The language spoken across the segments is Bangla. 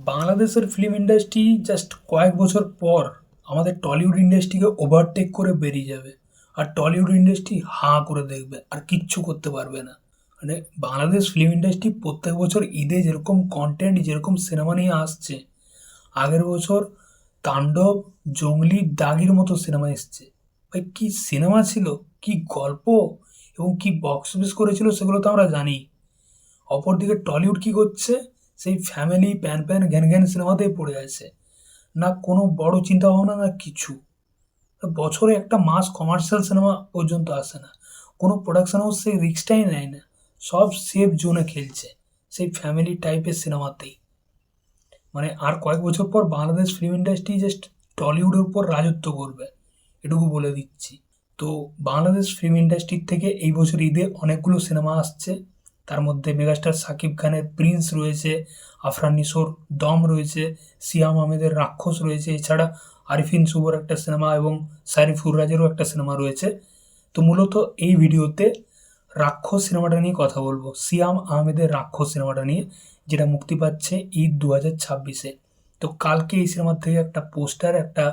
বাংলাদেশের ফিল্ম ইন্ডাস্ট্রি জাস্ট কয়েক বছর পর আমাদের টলিউড ইন্ডাস্ট্রিকে ওভারটেক করে বেরিয়ে যাবে। আর টলিউড ইন্ডাস্ট্রি হাঁ করে দেখবে, আর কিচ্ছু করতে পারবে না। মানে বাংলাদেশ ফিল্ম ইন্ডাস্ট্রি প্রত্যেক বছর ঈদে যেরকম কন্টেন্ট, যেরকম সিনেমা নিয়ে আসছে, আগের বছর তাণ্ডব, জঙ্গলি, দাগির মতো সিনেমা এসছে। ভাই কি সিনেমা ছিল, কি গল্প এবং কি বক্স অফিস করেছিল সেগুলো তো আমরা জানি। অপরদিকে টলিউড কি করছে, সেই ফ্যামিলি প্যান প্যান ঘ্যান ঘ্যান সিনেমাতেই পড়ে আছে। না কোনো বড় চিন্তা ভাবনা, না কিছু। বছরে একটা মাস কমার্শিয়াল সিনেমা পর্যন্ত আসে না। কোনো প্রোডাকশন হাউস সেই রিস্কটাই নেয় না। সব সেফ জোনে খেলছে, সেই ফ্যামিলি টাইপের সিনেমাতেই। মানে আর কয়েক বছর পর বাংলাদেশ ফিল্ম ইন্ডাস্ট্রি জাস্ট টলিউডের উপর রাজত্ব করবে, এটুকু বলে দিচ্ছি। তো বাংলাদেশ ফিল্ম ইন্ডাস্ট্রির থেকে এই বছর ঈদে অনেকগুলো সিনেমা আসছে। তার মধ্যে মেগাস্টার শাকিব খানের প্রিন্স রয়েছে, আফরান নিশোর দম রয়েছে, সিয়াম আহমেদের রাক্ষস রয়েছে, এছাড়া আরিফিন শুভর একটা সিনেমা এবং সারিফুর রাজেরও একটা সিনেমা রয়েছে। তো মূলত এই ভিডিওতে রাক্ষস সিনেমাটা নিয়ে কথা বলবো, সিয়াম আহমেদের রাক্ষস সিনেমাটা নিয়ে, যেটা মুক্তি পাচ্ছে ঈদ 2026-এ। তো কালকে এই সিনেমার থেকে একটা পোস্টার, একটা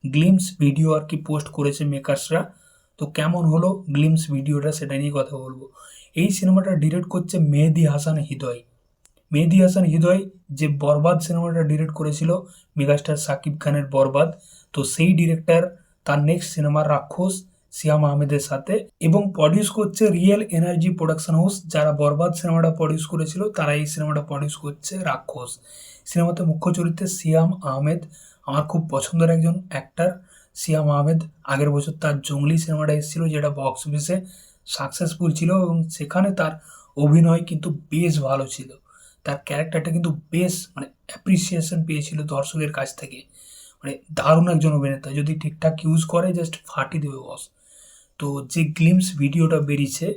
গ্লিমস ভিডিও আর কি পোস্ট করেছে মেকার্সরা। তো কেমন হলো গ্লিমস ভিডিওটা সেটা নিয়ে কথা বলবো। এই সিনেমাটা ডিরেক্ট করছে মেহেদী হাসান হৃদয়। মেহেদী হাসান হৃদয় যে বরবাদ সিনেমাটা ডিরেক্ট করেছিল, মেগাস্টার শাকিব খানের বরবাদ, তো সেই ডিরেক্টর তার নেক্সট সিনেমা রাক্ষস সিয়াম আহমেদের সাথে, এবং প্রডিউস করছে রিয়েল এনার্জি প্রোডাকশন হাউস। যারা বরবাদ সিনেমাটা প্রডিউস করেছিল তারা এই সিনেমাটা প্রডিউস করছে রাক্ষস। সিনেমাতে মুখ্য চরিত্রে সিয়াম আহমেদ, আমার খুব পছন্দের একজন অ্যাক্টার। সিয়াম আহমেদ আগের বছর তার জঙ্গলি সিনেমাটা এসেছিল, যেটা বক্স অফিসে সাকসেসফুল ছিল এবং সেখানে তার অভিনয় কিন্তু বেশ ভালো ছিল। তার ক্যারেক্টারটা কিন্তু বেশ মানে অ্যাপ্রিসিয়েশন পেয়েছিল দর্শকের কাছ থেকে। মানে দারুণ একজন অভিনেতা, যদি ঠিকঠাক ইউজ করে জাস্ট ফাটিয়ে দেবে বস। তো যে গ্লিমস ভিডিওটা বেরিয়েছে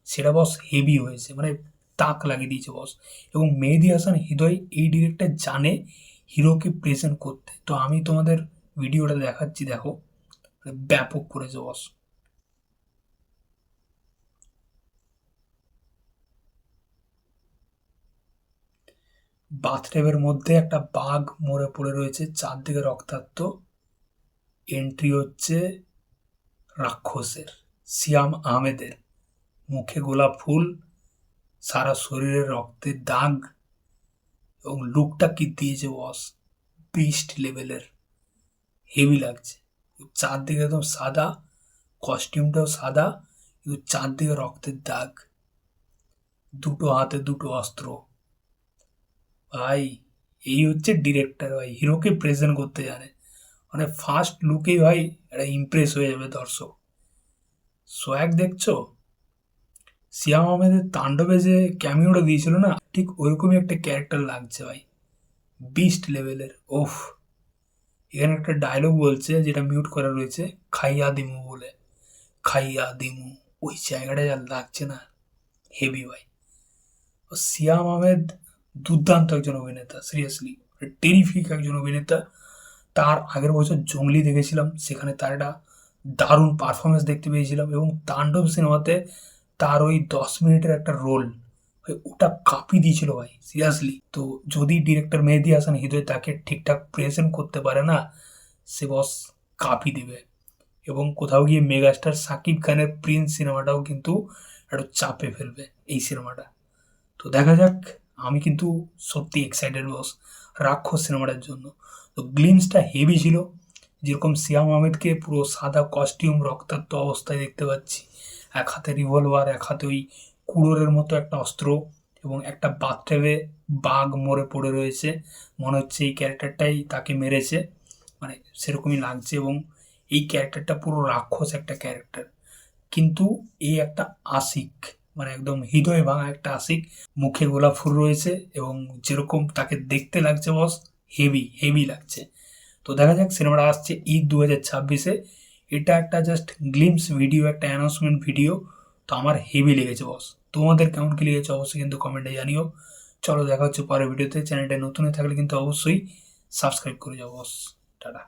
সেটা বস হেভি হয়েছে, মানে তাক লাগিয়ে দিয়েছে বস। এবং মেহেদী হাসান হৃদয় এই ডিরেক্টর জানে হিরোকে প্রেজেন্ট করতে। তো আমি তোমাদের ভিডিওটা দেখাচ্ছি, দেখো, মানে ব্যাপক করেছে বস। বাথটবের মধ্যে একটা বাঘ মরে পড়ে রয়েছে, চারদিকে রক্তাক্ত। এন্ট্রি হচ্ছে রাক্ষসের, সিয়াম আহমেদের। মুখে গোলাপ ফুল, সারা শরীরে রক্তের দাগ, এবং লুকটা কি দিয়েছে বস, বিস্ট লেভেলের, হেভি লাগছে। চারদিকে একদম সাদা, কস্টিউমটাও সাদা, কিন্তু চারদিকে রক্তের দাগ, দুটো হাতে দুটো অস্ত্র। ভাই এই হচ্ছে ডিরেক্টর, ভাই হিরোকে প্রেজেন্ট করতে জানে। মানে ফার্স্ট লুকেই ভাই একটা ইমপ্রেস হয়ে যাবে দর্শক। সোয়াগ দেখছো, সিয়াম আহমেদের তাণ্ডবে যে ক্যামিওটা দিয়েছিল না, ঠিক ওইরকমই একটা ক্যারেক্টার লাগছে ভাই, বিস্ট লেভেলের। ওফ, এখানে একটা ডায়লগ বলছে যেটা মিউট করা রয়েছে, খাইয়া দিমু বলে, খাইয়া দিমু। ওই জায়গাটা যা লাগছে না, হেভি ভাই। ও সিয়াম আহমেদ দুর্দান্ত একজন অভিনেতা, সিরিয়াসলি টেরিফিক একজন অভিনেতা। তার আগের বছর জঙ্গলি দেখেছিলাম, সেখানে তার একটা দারুণ পারফরমেন্স দেখতে পেয়েছিলাম। এবং তাণ্ডব সিনেমাতে তার ওই 10 মিনিটের একটা রোল, ওটা কাঁপিয়ে দিয়েছিল ভাই, সিরিয়াসলি। তো যদি ডিরেক্টর মেহেদী হাসান হৃদয় তাকে ঠিকঠাক প্রেজেন্ট করতে পারে না, সে বস কাঁপিয়ে দিবে। এবং কোথাও গিয়ে মেগাস্টার শাকিব খানের প্রিন্স সিনেমাটাও কিন্তু একটু চাপে ফেলবে এই সিনেমাটা। তো দেখা যাক, আমি কিন্তু সত্যি এক্সাইটেড বস রাক্ষস সিনেমাটার জন্য। তো গ্লিমসটা হেভি ছিল, যেরকম সিয়াম আহমেদকে পুরো সাদা কস্টিউম রক্তাক্ত অবস্থায় দেখতে পাচ্ছি, এক হাতে রিভলভার, এক হাতে ওই কুড়োরের মতো একটা অস্ত্র, এবং একটা বাথটবে বাঘ মরে পড়ে রয়েছে। মনে হচ্ছে এই ক্যারেক্টারটাই তাকে মেরেছে, মানে সেরকমই লাগছে। এবং এই ক্যারেক্টারটা পুরো রাক্ষস একটা ক্যারেক্টার, কিন্তু এই একটা আশিক, মানে একদম হৃদয় ভাঙা একটা আশিক। মুখে গোলাপ ফুল রয়েছে এবং যেরকম তাকে দেখতে লাগছে বস, হেভি হেভি লাগছে। তো দেখা যাক, সিনেমাটা আসছে ঈদ 2026-এ। এটা একটা জাস্ট গ্লিমস ভিডিও, একটা অ্যানাউন্সমেন্ট ভিডিও। তো আমার হেভি লেগেছে বস। তোমাদের কেমন কি লেগেছে অবশ্যই কিন্তু কমেন্টে জানিও। চলো দেখা হচ্ছে পরের ভিডিওতে। চ্যানেলটা নতুন হয়ে থাকলে কিন্তু অবশ্যই সাবস্ক্রাইব করে যাও বস। টাটা।